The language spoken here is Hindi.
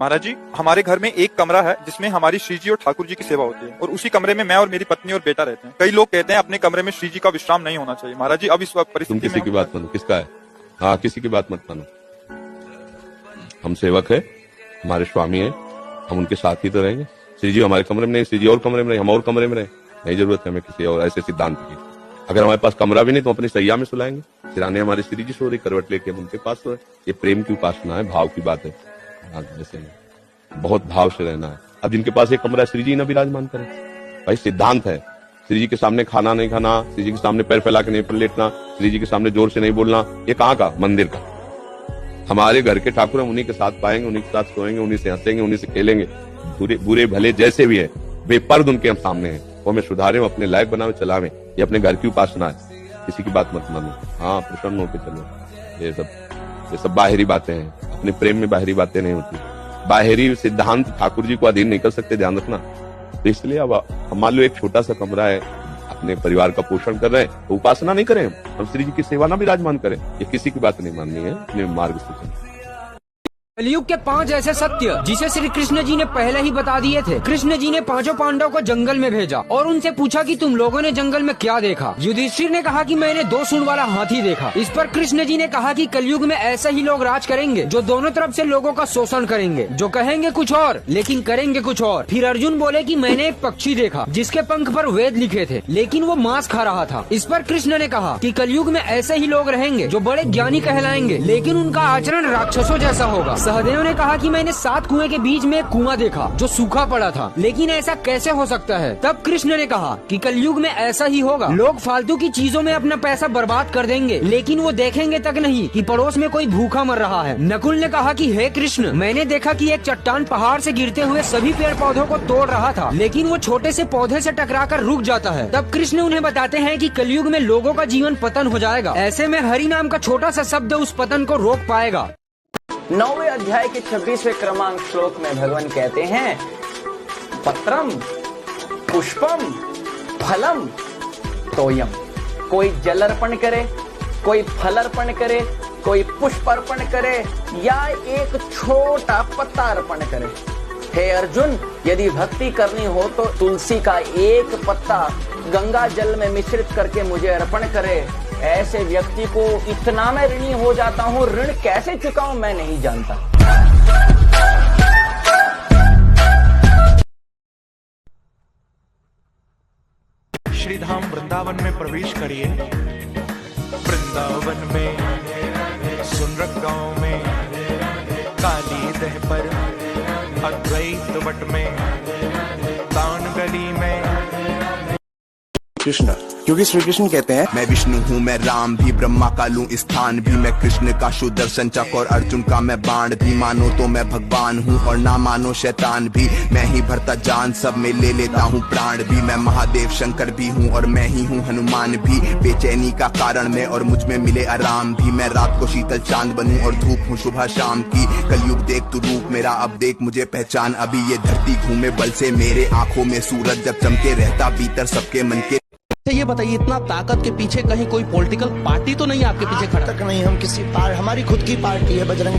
महाराज जी, हमारे घर में एक कमरा है जिसमें हमारी श्री जी और ठाकुर जी की सेवा होती है, और उसी कमरे में मैं और मेरी पत्नी और बेटा रहते हैं। कई लोग कहते हैं अपने कमरे में श्री जी का विश्राम नहीं होना चाहिए। महाराज जी, अब इस वक्त परिस्थिति तुम किसी की बात मानो, किसका है? हाँ, किसी की बात मत मानो। हम सेवक है, हमारे स्वामी है, हम उनके साथ ही तो रहेंगे। श्री जी हमारे कमरे में नहीं, श्री जी और कमरे में रहे, हम और कमरे में रहे, नहीं जरूरत है हमें किसी और ऐसे सिद्धांत की। अगर हमारे पास कमरा भी नहीं तो अपनी सैया में सुलाएंगे। सिराने हमारी श्री जी सो रही, करवट लेके हम उनके पास सोए। ये प्रेम की उपासना है, भाव की बात है। जैसे बहुत भाव से रहना है। अब जिनके पास एक कमरा है, श्री जी न विराजमान करें, भाई सिद्धांत है। श्री जी के सामने खाना नहीं खाना, श्री जी के सामने पैर फैला के नहीं पर लेटना, श्री जी के सामने जोर से नहीं बोलना। ये कहाँ का? मंदिर का। हमारे घर के ठाकुर हम उन्हीं के साथ पाएंगे, उन्हीं के साथ सोएंगे, उन्हीं से हंसेंगे, उन्हीं से खेलेंगे। बुरे भले जैसे भी है, बेपर्द उनके हम सामने हैं। वो हमें सुधारे, अपने लायक बनावे, चलावे। ये अपने घर की उपासना है, किसी की बात मत मानो। हाँ, प्रसन्न होकर चलो। ये सब बाहरी बातें हैं। अपने प्रेम में बाहरी बातें नहीं होती। बाहरी सिद्धांत ठाकुर जी को अधीन नहीं कर सकते, ध्यान रखना। तो इसलिए अब मान लो एक छोटा सा कमरा है, अपने परिवार का पोषण कर रहे हैं, तो उपासना नहीं करें, हम श्री जी की सेवा ना विराजमान करें। ये किसी की बात नहीं माननी है, अपने मार्ग से चलें। कलयुग के 5 ऐसे सत्य जिसे श्री कृष्ण जी ने पहले ही बता दिए थे। कृष्ण जी ने 5 पांडव को जंगल में भेजा और उनसे पूछा कि तुम लोगों ने जंगल में क्या देखा। युधिष्ठिर ने कहा कि मैंने 2 सूंड वाला हाथी देखा। इस पर कृष्ण जी ने कहा कि कलयुग में ऐसे ही लोग राज करेंगे जो दोनों तरफ से लोगों का शोषण करेंगे, जो कहेंगे कुछ और लेकिन करेंगे कुछ और। फिर अर्जुन बोले कि मैंने एक पक्षी देखा जिसके पंख पर वेद लिखे थे, लेकिन वो मांस खा रहा था। इस पर कृष्ण ने कहा कि कलयुग में ऐसे ही लोग रहेंगे जो बड़े ज्ञानी कहलाएंगे, लेकिन उनका आचरण राक्षसों जैसा होगा। सहदेव ने कहा कि मैंने 7 कुएं के बीच में एक कुआं देखा जो सूखा पड़ा था, लेकिन ऐसा कैसे हो सकता है? तब कृष्ण ने कहा कि कलयुग में ऐसा ही होगा। लोग फालतू की चीजों में अपना पैसा बर्बाद कर देंगे, लेकिन वो देखेंगे तक नहीं कि पड़ोस में कोई भूखा मर रहा है। नकुल ने कहा कि हे कृष्ण, मैंने देखा कि एक चट्टान पहाड़ से गिरते हुए सभी पेड़ पौधों को तोड़ रहा था, लेकिन वो छोटे से पौधे से टकराकर रुक जाता है। तब कृष्ण उन्हें बताते हैं कि कलयुग में लोगों का जीवन पतन हो जाएगा। ऐसे में हरि नाम का छोटा सा शब्द उस पतन को रोक पाएगा। 9वें अध्याय के 26वें क्रमांक श्लोक में भगवान कहते हैं, पत्रम पुष्पम फलम तोयम। कोई जल अर्पण करे, कोई फल अर्पण करे, कोई पुष्प अर्पण करे, या एक छोटा पत्ता अर्पण करे। हे अर्जुन, यदि भक्ति करनी हो तो तुलसी का एक पत्ता गंगा जल में मिश्रित करके मुझे अर्पण करे। ऐसे व्यक्ति को इतना मैं ऋणी हो जाता हूँ, ऋण कैसे चुकाऊं मैं नहीं जानता। श्री धाम वृंदावन में प्रवेश करिए। वृंदावन में सुनरक गांव में काली दह पर अद्वैत वट में तान गली में कृष्ण, क्योंकि श्री कृष्ण कहते हैं, मैं विष्णु हूँ, मैं राम भी, ब्रह्मा का लूं स्थान भी। मैं कृष्ण का सुदर्शन चक्र और अर्जुन का मैं बाण भी। मानो तो मैं भगवान हूँ और ना मानो शैतान भी। मैं ही भरता जान, सब में ले लेता हूँ प्राण भी। मैं महादेव शंकर भी हूँ और मैं ही हूँ हनुमान भी। बेचैनी का कारण मैं और मुझ में मिले आराम भी। मैं रात को शीतल चांद बनूं और धूप हूँ सुबह शाम की। कलयुग देख तू रूप मेरा, अब देख मुझे पहचान। अभी ये धरती घूमे बल से, मेरे आंखों में सूरज जब चमके रहता भीतर सबके मन के। ये बताइए, इतना ताकत के पीछे कहीं कोई पॉलिटिकल पार्टी तो नहीं आपके पीछे खड़ा? तक नहीं, हम किसी हमारी खुद की पार्टी है बजरंग